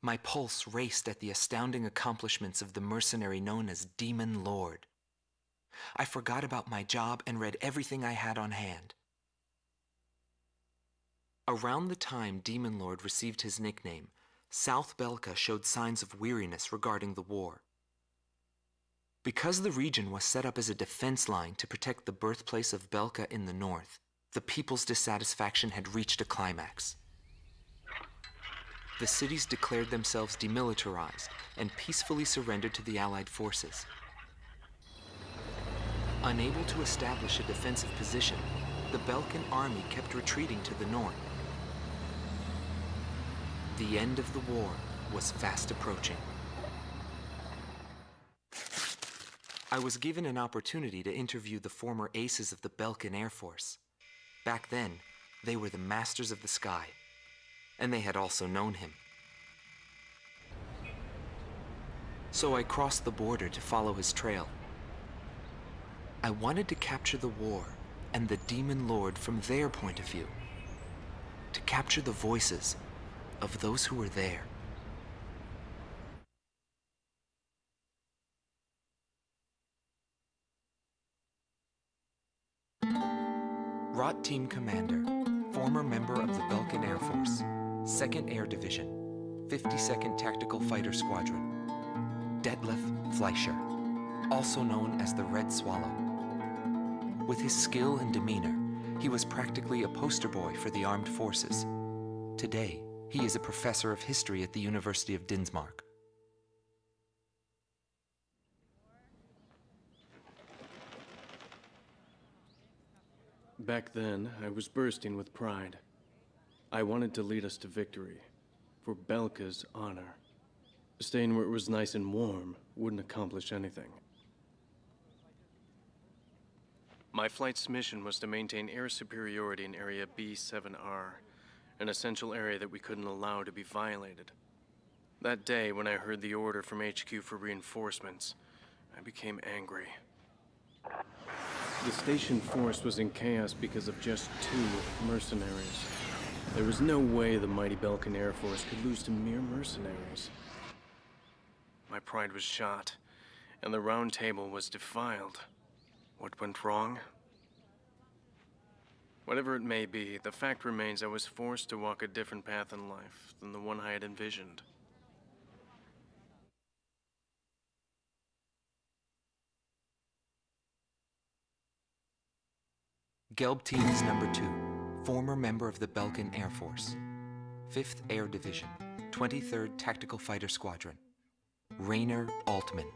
My pulse raced at the astounding accomplishments of the mercenary known as Demon Lord. I forgot about my job and read everything I had on hand. Around the time Demon Lord received his nickname, South Belka showed signs of weariness regarding the war. Because the region was set up as a defense line to protect the birthplace of Belka in the north, the people's dissatisfaction had reached a climax. The cities declared themselves demilitarized and peacefully surrendered to the Allied forces. Unable to establish a defensive position, the Belkan army kept retreating to the north. The end of the war was fast approaching. I was given an opportunity to interview the former aces of the Belkan Air Force. Back then, they were the masters of the sky, and they had also known him. So I crossed the border to follow his trail. I wanted to capture the war and the Demon Lord from their point of view, to capture the voices of those who were there. Rot Team Commander, former member of the Belkan Air Force, 2nd Air Division, 52nd Tactical Fighter Squadron, Detlef Fleischer, also known as the Red Swallow. With his skill and demeanor, he was practically a poster boy for the armed forces. Today, he is a professor of history at the University of Dinsmark. Back then, I was bursting with pride. I wanted to lead us to victory, for Belka's honor. Staying where it was nice and warm wouldn't accomplish anything. My flight's mission was to maintain air superiority in Area B7R, an essential area that we couldn't allow to be violated. That day, when I heard the order from HQ for reinforcements, I became angry. The station force was in chaos because of just 2 mercenaries. There was no way the mighty Belkan Air Force could lose to mere mercenaries. My pride was shot, and the round table was defiled. What went wrong? Whatever it may be, the fact remains I was forced to walk a different path in life than the one I had envisioned. Gelb Teams Number 2, former member of the Belkan Air Force, 5th Air Division, 23rd Tactical Fighter Squadron, Rainer Altman.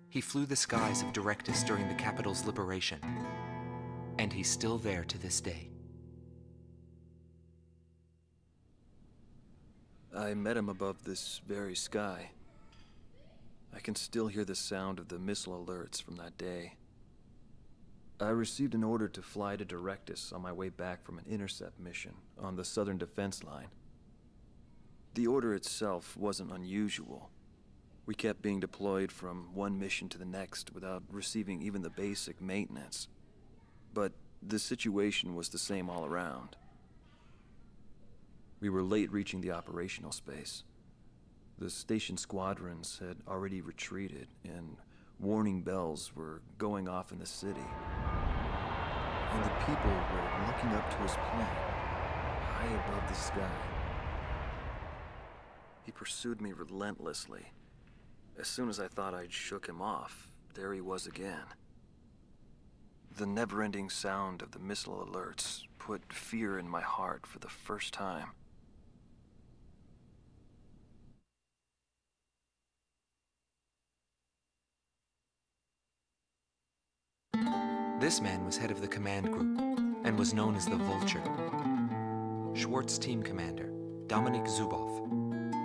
He flew the skies of Directus during the capital's liberation, and he's still there to this day. I met him above this very sky. I can still hear the sound of the missile alerts from that day. I received an order to fly to Directus on my way back from an intercept mission on the southern defense line. The order itself wasn't unusual. We kept being deployed from one mission to the next without receiving even the basic maintenance. But the situation was the same all around. We were late reaching the operational space. The station squadrons had already retreated, and warning bells were going off in the city. And the people were looking up to his plane, high above the sky. He pursued me relentlessly. As soon as I thought I'd shook him off, there he was again. The never-ending sound of the missile alerts put fear in my heart for the first time. This man was head of the command group and was known as the Vulture. Schwartz Team Commander, Dominik Zubov,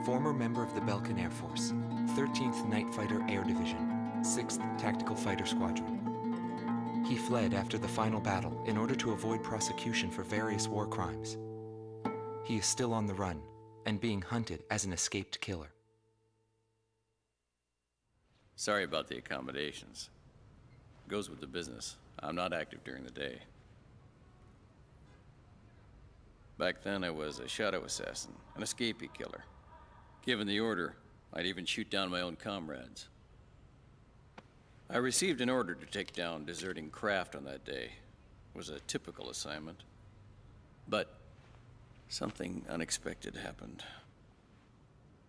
former member of the Belkan Air Force, 13th Night Fighter Air Division, 6th Tactical Fighter Squadron. He fled after the final battle in order to avoid prosecution for various war crimes. He is still on the run and being hunted as an escaped killer. Sorry about the accommodations. Goes with the business. I'm not active during the day. Back then I was a shadow assassin, an escapee killer. Given the order, I'd even shoot down my own comrades. I received an order to take down deserting craft on that day. It was a typical assignment. But something unexpected happened.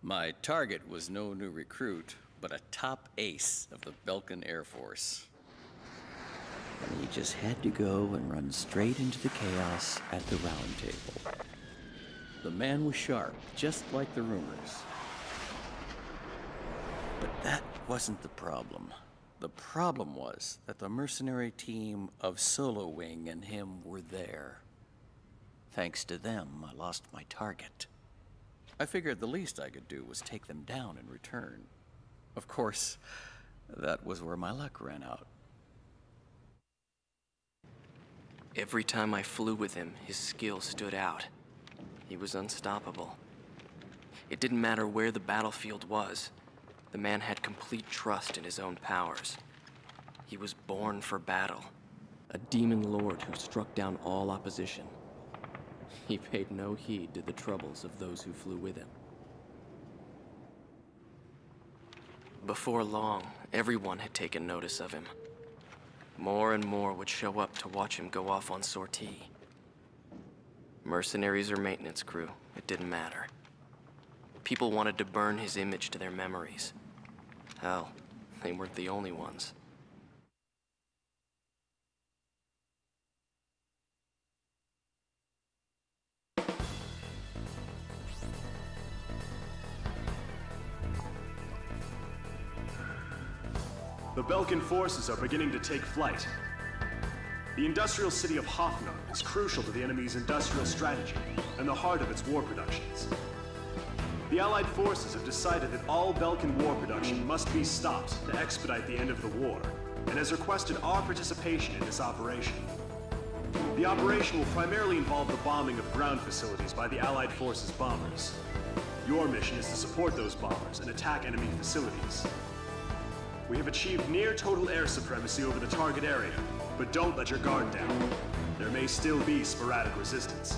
My target was no new recruit, but a top ace of the Belkan Air Force. And he just had to go and run straight into the chaos at the round table. The man was sharp, just like the rumors. But that wasn't the problem. The problem was that the mercenary team of Solo Wing and him were there. Thanks to them, I lost my target. I figured the least I could do was take them down in return. Of course, that was where my luck ran out. Every time I flew with him, his skill stood out. He was unstoppable. It didn't matter where the battlefield was. The man had complete trust in his own powers. He was born for battle. A demon lord who struck down all opposition. He paid no heed to the troubles of those who flew with him. Before long, everyone had taken notice of him. More and more would show up to watch him go off on sortie. Mercenaries or maintenance crew, it didn't matter. People wanted to burn his image to their memories. Hell, they weren't the only ones. The Belkan forces are beginning to take flight. The industrial city of Hoffnung is crucial to the enemy's industrial strategy and the heart of its war productions. The Allied forces have decided that all Belkan war production must be stopped to expedite the end of the war, and has requested our participation in this operation. The operation will primarily involve the bombing of ground facilities by the Allied forces' bombers. Your mission is to support those bombers and attack enemy facilities. We have achieved near total air supremacy over the target area, but don't let your guard down. There may still be sporadic resistance.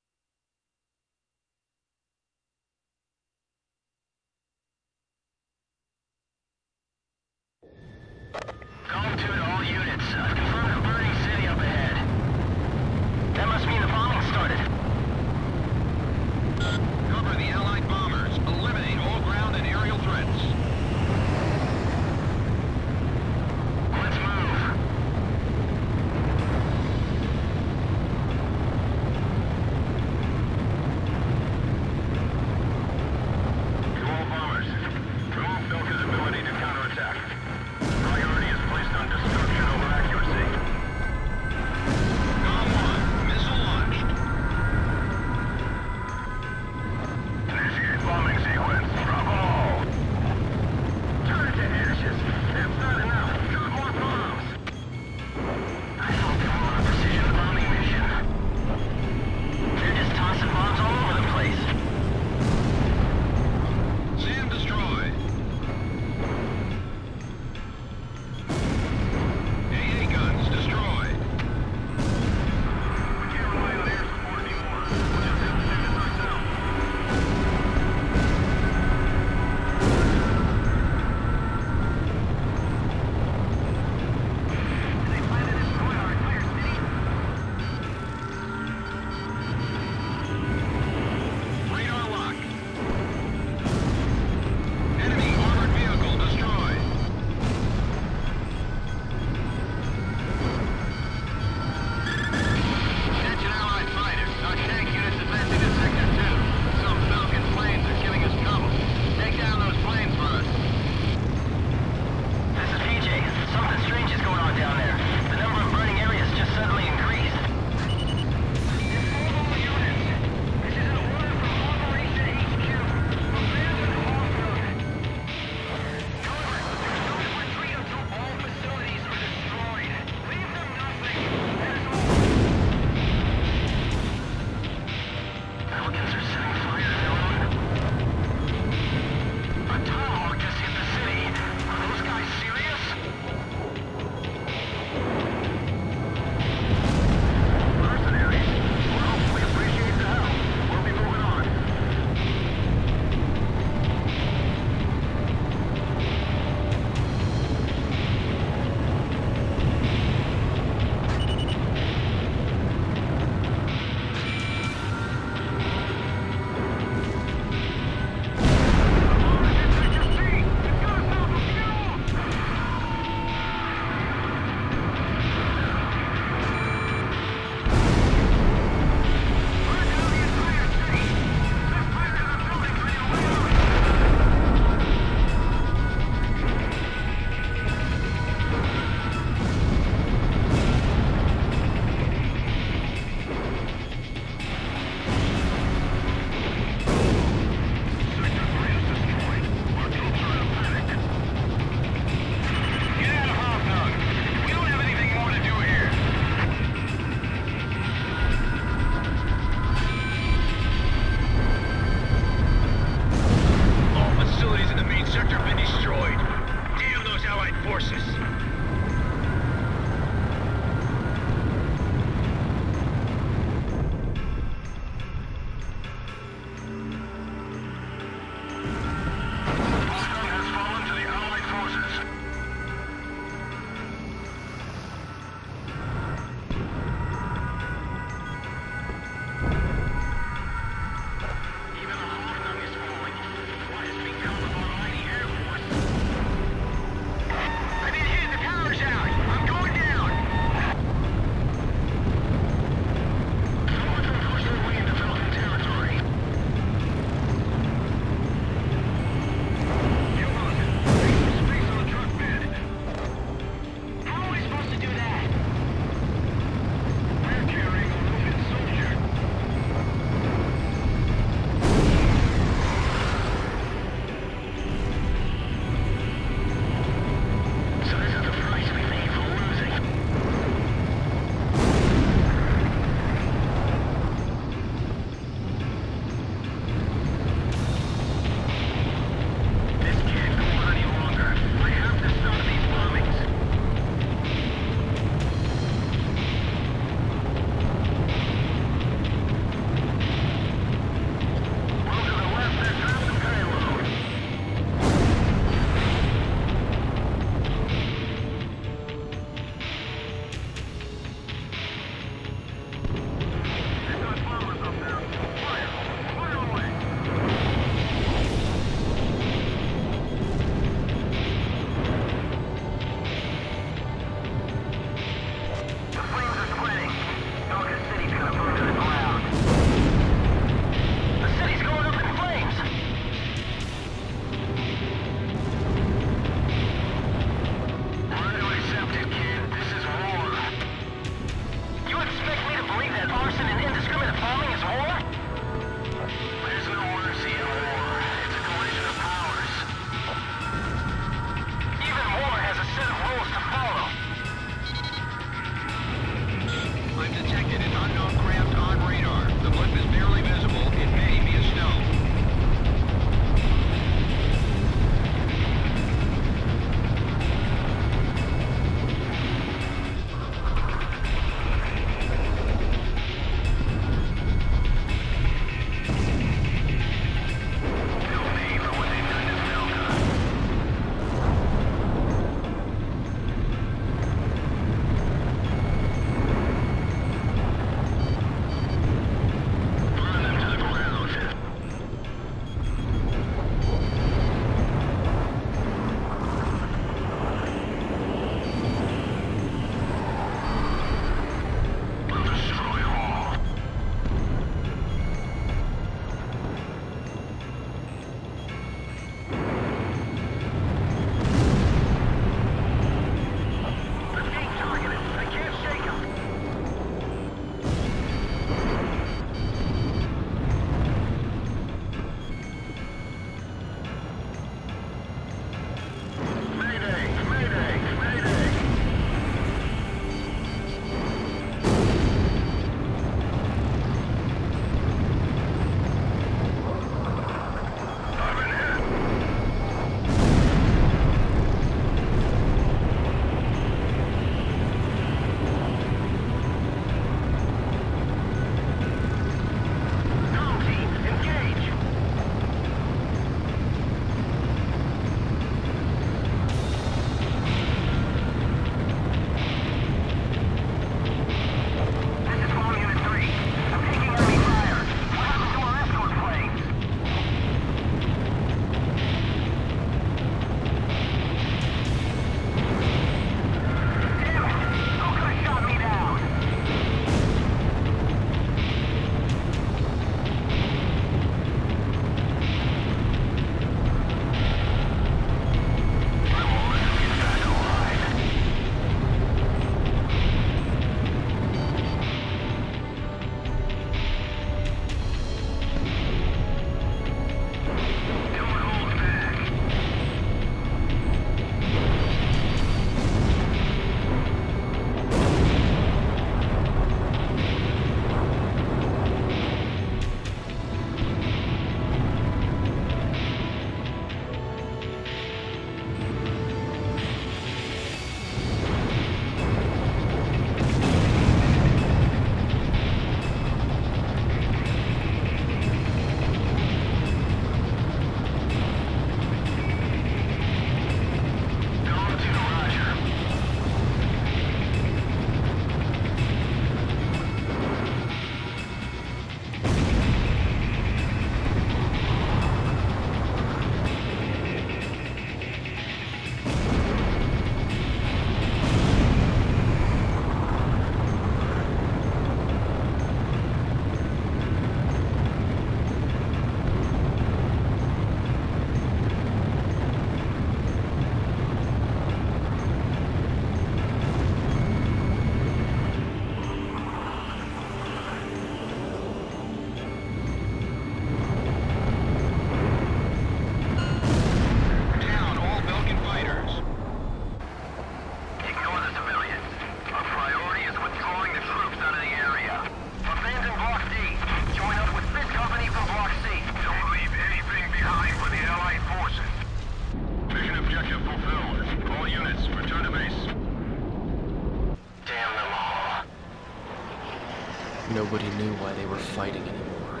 nobody knew why they were fighting anymore.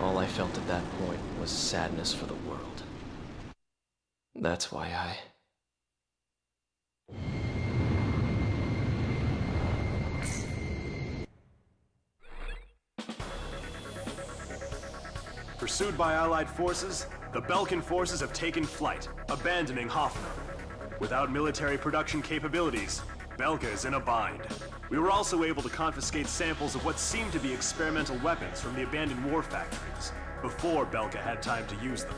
All I felt at that point was sadness for the world. That's why I... Pursued by Allied forces, the Belkan forces have taken flight, abandoning Hoffner. Without military production capabilities, Belka is in a bind. We were also able to confiscate samples of what seemed to be experimental weapons from the abandoned war factories, before Belka had time to use them.